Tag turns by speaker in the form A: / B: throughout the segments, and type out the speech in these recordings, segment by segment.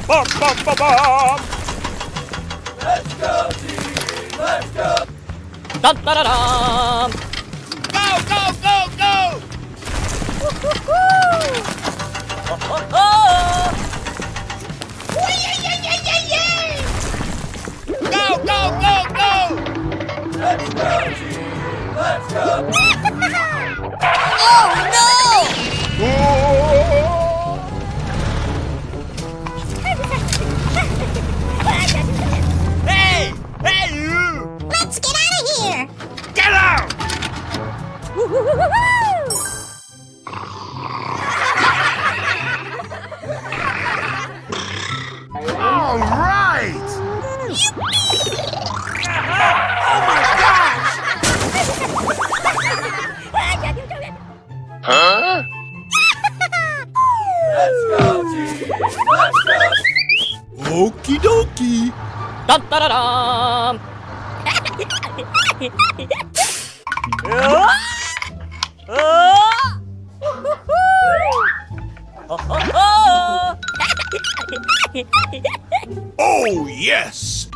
A: Bum, bum, bum, bum.
B: Let's go, team! Let's go!
C: Dun, da, da, dum.
A: Go, go, go, go.
C: Ho, ho, ho.
A: Go, go, go, go.
B: Let's go, team! Let's go!
C: Oh no!
A: Hey! Hey, you!
D: Let's get out of here!
A: Get out! All right! Oh my gosh! Huh?
B: Let's go, team! Let's go!
A: Okie dokie.
C: Dun, da, da, dum. Ho, ho, ho.
A: Oh, yes!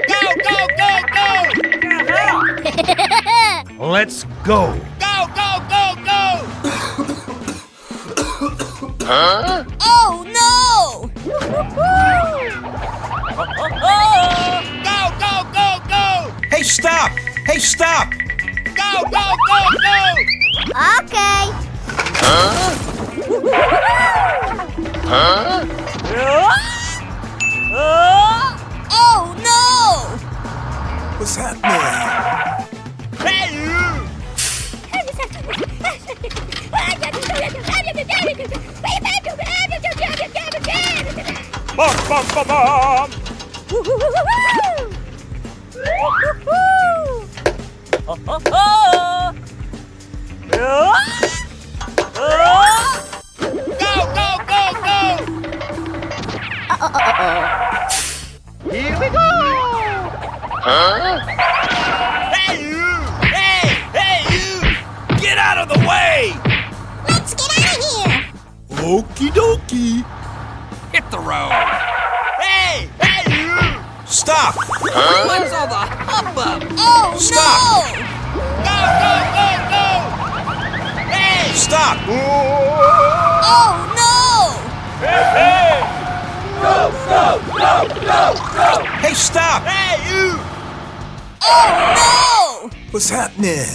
A: Go, go, go, go! Let's go! Go, go, go, go! Huh?
C: Oh no! Ho, ho, ho.
A: Go, go, go, go!
E: Hey, stop! Hey, stop!
A: Go, go, go, go!
D: Okay.
A: Huh? Huh?
C: Oh no!
E: What's happening?
A: Hey, you! Bum, bum, bum, bum!
C: Ho, ho, ho.
A: Go, go, go, go! Here we go! Huh? Hey, you! Hey! Hey, you! Get out of the way!
D: Let's get out of here!
A: Okie dokie. Hit the road. Hey! Hey, you!
E: Stop!
B: What's all the hubbub?
C: Oh
E: Stop.
A: Go, go, go, go! Hey!
E: Stop!
C: no! Oh no!
A: Hey, hey!
B: Go, go, go, go, go!
E: Hey, stop!
A: Hey, you!
C: Oh no!
E: What's happening?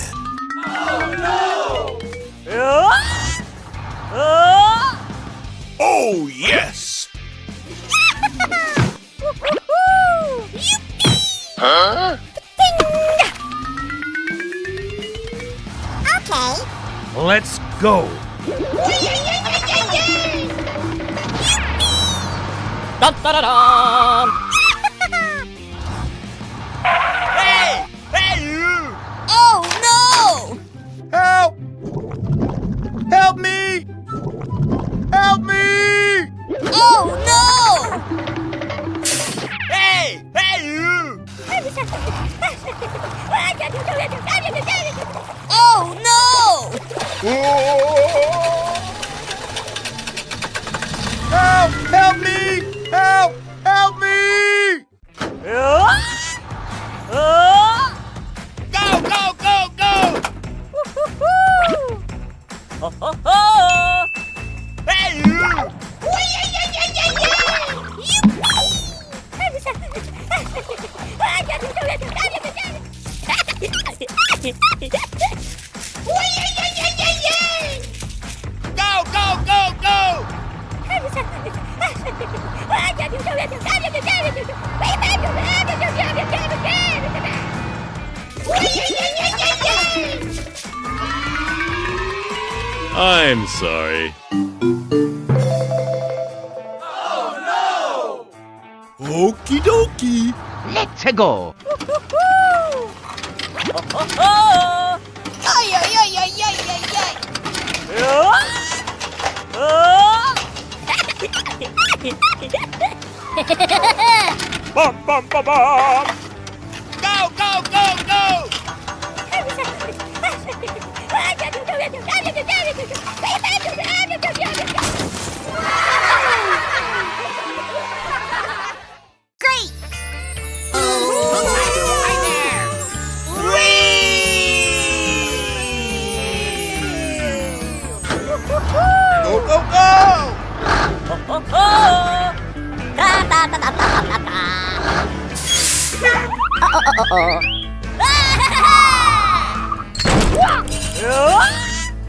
A: Oh, yes! Huh?
D: Okay.
A: Let's go.
C: Dun, da, da, dum.
A: Hey! Hey, you!
C: Oh no!
A: Help! Help me! Help me!
C: Oh no!
A: Hey! Hey, you!
C: Oh no!
A: Help! Help me! Help! Help me! Go, go, go, go!
C: Ho, ho, ho.
A: Hey, you! Go, go, go, go!
F: I'm sorry.
A: Okie dokie.
G: Let's go.
C: Ho, ho, ho. Ay, ay, ay, ay, ay, ay, ay.
A: Bum, bum, bum, bum! Go, go, go, go! Hey,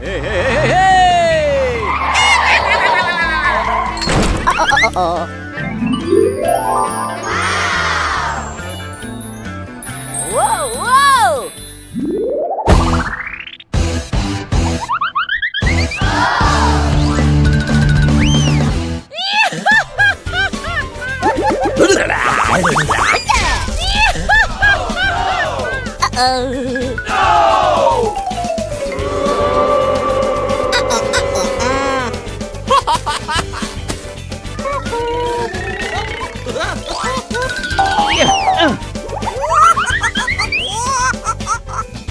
A: hey, hey, hey!
C: Whoa, whoa!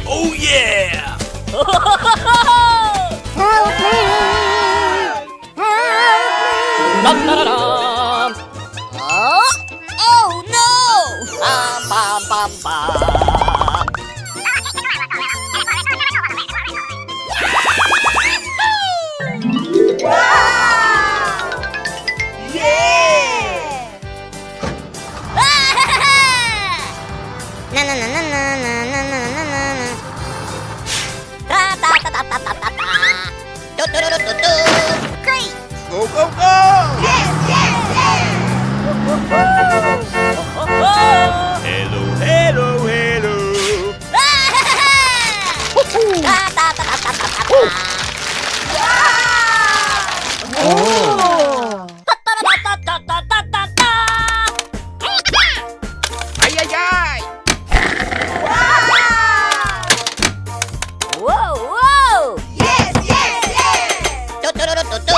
E: Oh yeah!
D: Help me! Help me!
C: Oh no! Bum, bum, bum, bum.
D: Na na na na na na na na na na na.
C: Ta ta ta ta ta ta ta ta. Do do do do do do. Great!
A: Go, go, go! Hello, hello, hello!
C: Ta ta ta ta ta ta ta. Ta ta ta ta ta ta ta ta.
A: Ay, ay, ay!
C: Whoa, whoa! Do do do do do do.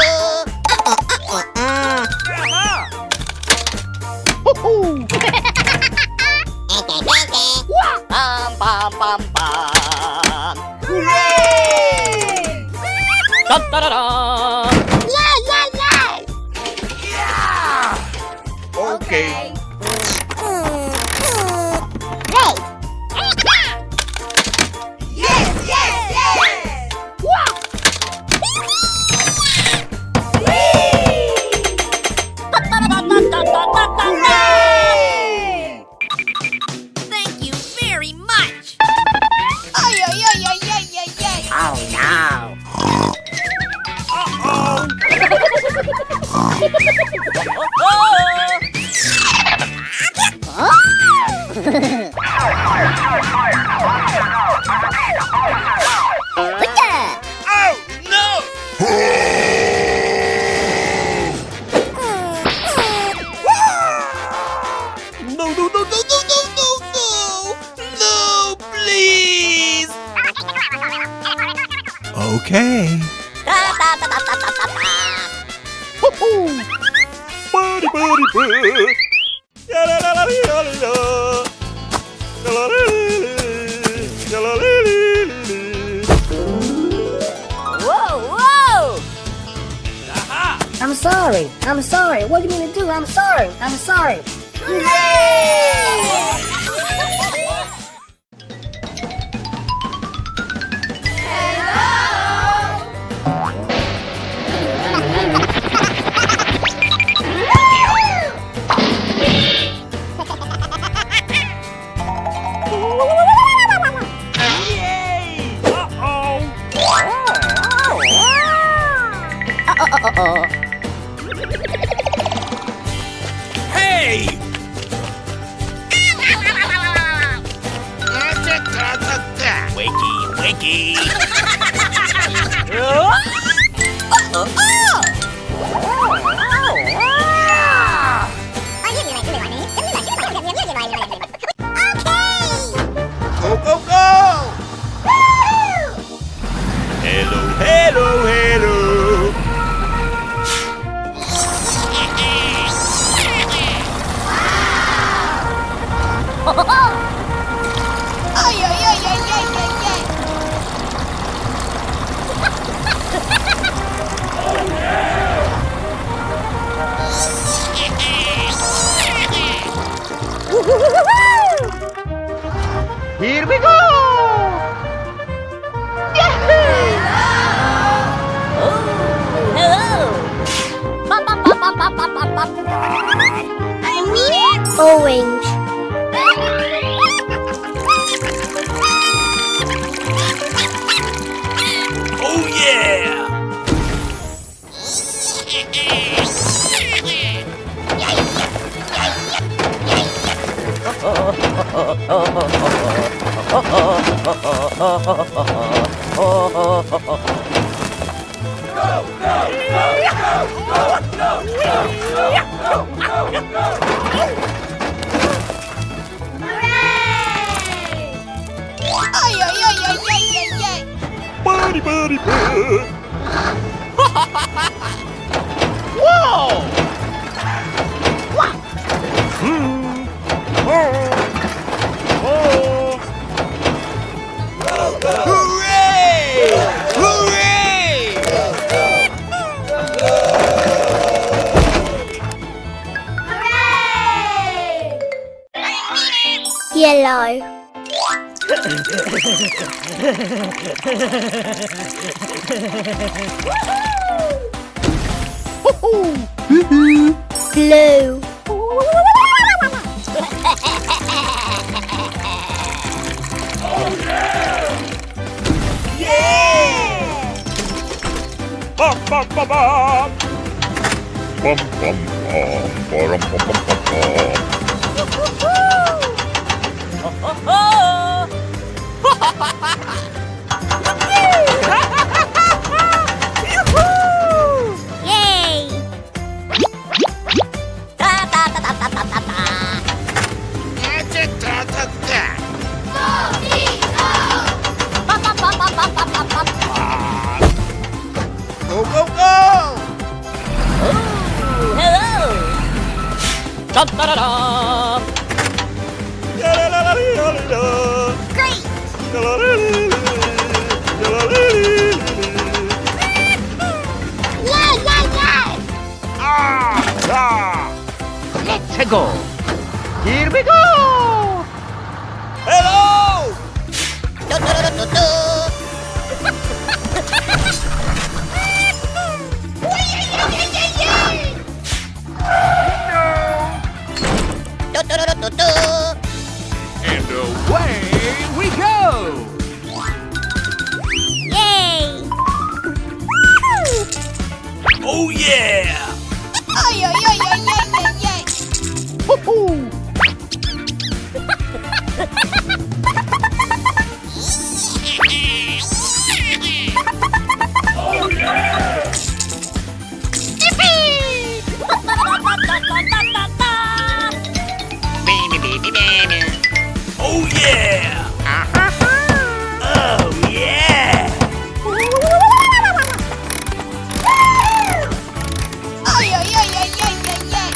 C: Bum, bum, bum, bum. Dun, dun, dun, dun.
A: Okay.
C: Thank you very much. Ay, ay, ay, ay, ay, ay, ay. Oh no.
A: Oh, no! No, no, no, no, no, no, no, no! No, please!
E: Okay.
A: Buddy, buddy, buddy. Ya-la-la-la-la-la-la. Ya-la-la-la-la-la.
C: Whoa, whoa!
G: I'm sorry. I'm sorry. What do you mean to do? I'm sorry. I'm sorry.
E: Hey!
A: Wakey, wakey. Go, go, go! Hello, hello, hello.
C: Ay, ay, ay, ay, ay, ay, ay.
A: Here we go!
C: Hello! Bum, bum, bum, bum, bum, bum, bum, bum.
G: Orange.
C: Ay, ay, ay, ay, ay, ay, ay.
F: Buddy, buddy, buddy.
A: Whoa! Hooray! Hooray!
D: Yellow. Blue.
F: Bum, bum, bum, bum. Bum, bum, bum, ba-dum, bum, bum, bum, bum.
D: Yay! Ta ta ta ta ta ta ta ta. Ba ba ba ba ba ba ba ba.
A: Go, go, go!
G: Hello. Dum da da dum.
F: Ya-la-la-la-la-la-la.
C: Great. Yeah, yeah, yeah.
A: Let's go! Here we go! Hello!
D: Do do do do do. Do do do do do.
A: And away we go!
D: Yay!
E: Oh yeah!
C: Ay, ay, ay, ay, ay, ay, ay.
E: Oh yeah! Oh yeah!
C: Ay, ay, ay, ay, ay, ay, ay.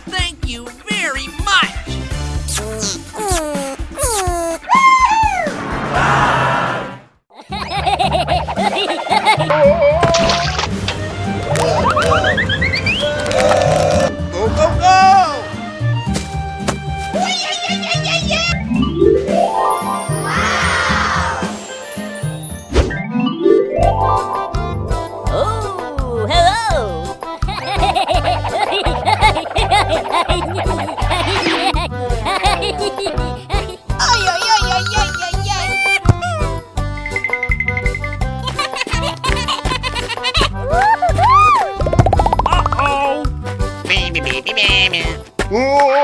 A: Thank you very much! Go, go, go!
G: Oh, hello.
C: Ay, ay, ay, ay, ay, ay, ay.
E: Uh-oh!
A: Oh!